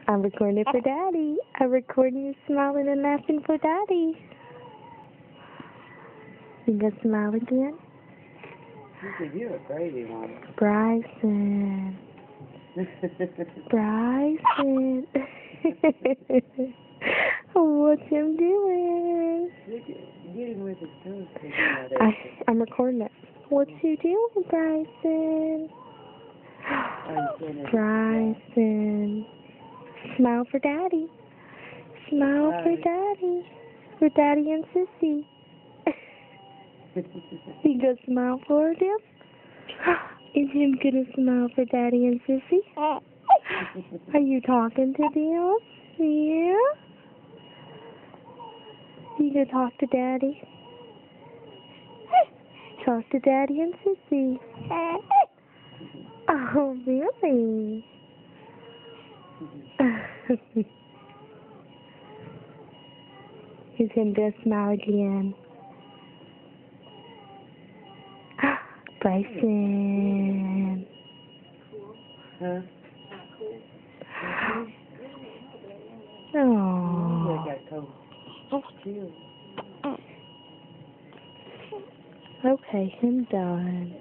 I'm recording it for Daddy. I'm recording you smiling and laughing for Daddy. You gonna smile again? You're a crazy one. Bryson. Bryson. What's him doing? Get him with his tongue. I'm recording it. What you doing, Bryson? Bryson. Smile for Daddy. Smile for Daddy. For Daddy and Sissy. You gonna smile for him? Is him gonna smile for Daddy and Sissy? Are you talking to them? Yeah? You gonna talk to Daddy? Talk to Daddy and Sissy. Oh, really? Is him gonna smile again? Bryson. Huh? Oh. Okay, him done.